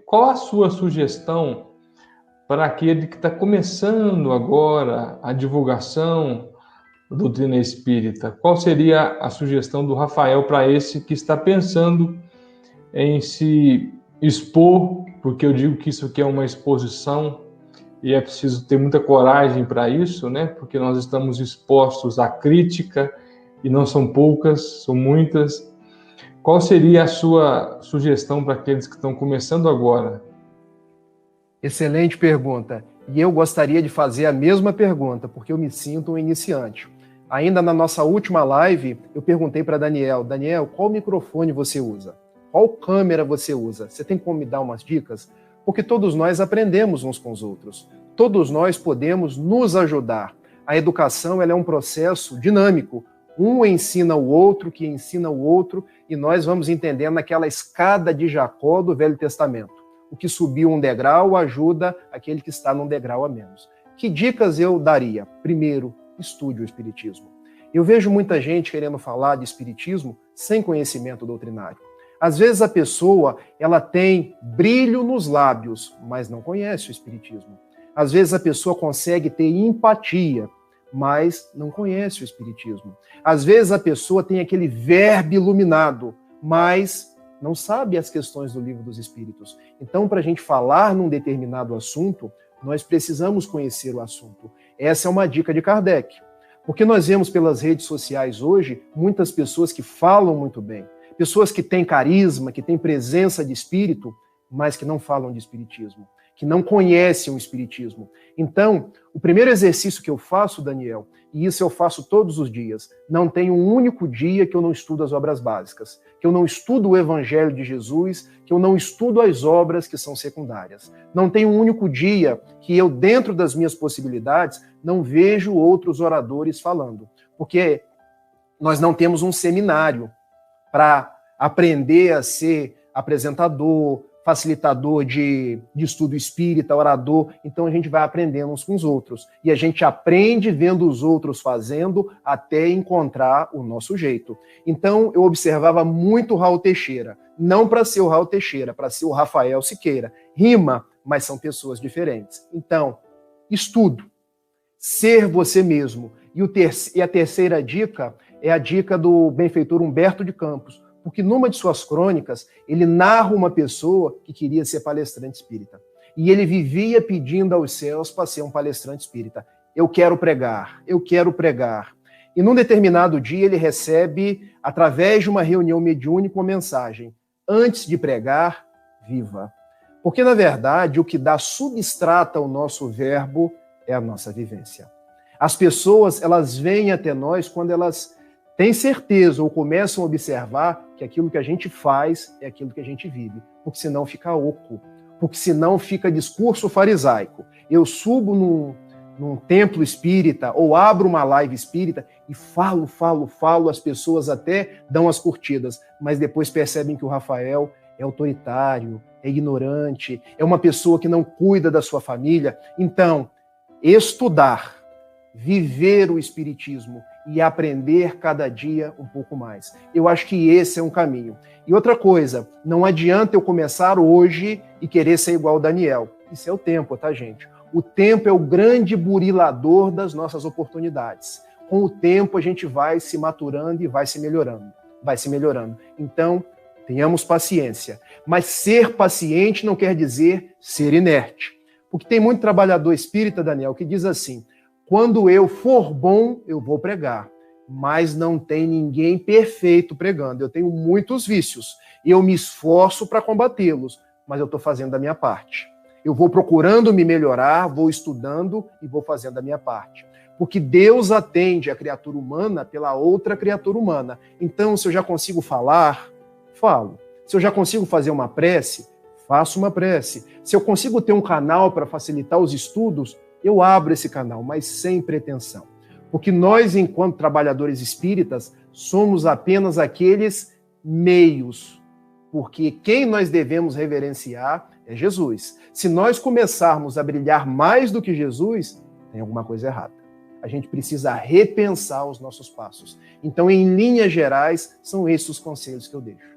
Qual a sua sugestão para aquele que está começando agora a divulgação da doutrina espírita? Qual seria a sugestão do Rafael para esse que está pensando em se expor? Porque eu digo que isso aqui é uma exposição e é preciso ter muita coragem para isso, né? Porque nós estamos expostos à crítica e não são poucas, são muitas. Qual seria a sua sugestão para aqueles que estão começando agora? Excelente pergunta. E eu gostaria de fazer a mesma pergunta, porque eu me sinto um iniciante. Ainda na nossa última live, eu perguntei para Daniel, qual microfone você usa? Qual câmera você usa? Você tem como me dar umas dicas? Porque todos nós aprendemos uns com os outros. Todos nós podemos nos ajudar. A educação ela é um processo dinâmico. Um ensina o outro, que ensina o outro, e nós vamos entendendo aquela escada de Jacó do Velho Testamento. O que subiu um degrau ajuda aquele que está num degrau a menos. Que dicas eu daria? Primeiro, estude o Espiritismo. Eu vejo muita gente querendo falar de Espiritismo sem conhecimento doutrinário. Às vezes a pessoa ela tem brilho nos lábios, mas não conhece o Espiritismo. Às vezes a pessoa consegue ter empatia, mas não conhece o Espiritismo. Às vezes a pessoa tem aquele verbo iluminado, mas não sabe as questões do Livro dos Espíritos. Então, para a gente falar num determinado assunto, nós precisamos conhecer o assunto. Essa é uma dica de Kardec. Porque nós vemos pelas redes sociais hoje muitas pessoas que falam muito bem, pessoas que têm carisma, que têm presença de espírito, mas que não falam de espiritismo, que não conhecem o espiritismo. Então, o primeiro exercício que eu faço, Daniel, e isso eu faço todos os dias, não tem um único dia que eu não estudo as obras básicas, que eu não estudo o Evangelho de Jesus, que eu não estudo as obras que são secundárias. Não tem um único dia que eu, dentro das minhas possibilidades, não vejo outros oradores falando. Porque nós não temos um seminário para aprender a ser apresentador, facilitador de estudo espírita, orador. Então a gente vai aprendendo uns com os outros. E a gente aprende vendo os outros fazendo até encontrar o nosso jeito. Então eu observava muito o Raul Teixeira. Não para ser o Raul Teixeira, para ser o Rafael Siqueira. Rima, mas são pessoas diferentes. Então, estudo. Ser você mesmo. E a terceira dica é a dica do benfeitor Humberto de Campos. Porque numa de suas crônicas, ele narra uma pessoa que queria ser palestrante espírita. E ele vivia pedindo aos céus para ser um palestrante espírita. Eu quero pregar, eu quero pregar. E num determinado dia ele recebe, através de uma reunião mediúnica, uma mensagem. Antes de pregar, viva. Porque, na verdade, o que dá substrata ao nosso verbo é a nossa vivência. As pessoas, elas vêm até nós quando elas têm certeza ou começam a observar que aquilo que a gente faz é aquilo que a gente vive, porque senão fica oco, porque senão fica discurso farisaico. Eu subo num templo espírita ou abro uma live espírita e falo, as pessoas até dão as curtidas, mas depois percebem que o Rafael é autoritário, é ignorante, é uma pessoa que não cuida da sua família. Então, estudar, viver o espiritismo e aprender cada dia um pouco mais. Eu acho que esse é um caminho. E outra coisa, não adianta eu começar hoje e querer ser igual ao Daniel. Isso é o tempo, tá, gente? O tempo é o grande burilador das nossas oportunidades. Com o tempo a gente vai se maturando e vai se melhorando. Então, tenhamos paciência. Mas ser paciente não quer dizer ser inerte. Porque tem muito trabalhador espírita, Daniel, que diz assim: quando eu for bom, eu vou pregar. Mas não tem ninguém perfeito pregando. Eu tenho muitos vícios. Eu me esforço para combatê-los, mas eu estou fazendo a minha parte. Eu vou procurando me melhorar, vou estudando e vou fazendo a minha parte. Porque Deus atende a criatura humana pela outra criatura humana. Então, se eu já consigo falar, falo. Se eu já consigo fazer uma prece, faço uma prece. Se eu consigo ter um canal para facilitar os estudos, eu abro esse canal, mas sem pretensão. Porque nós, enquanto trabalhadores espíritas, somos apenas aqueles meios. Porque quem nós devemos reverenciar é Jesus. Se nós começarmos a brilhar mais do que Jesus, tem alguma coisa errada. A gente precisa repensar os nossos passos. Então, em linhas gerais, são esses os conselhos que eu deixo.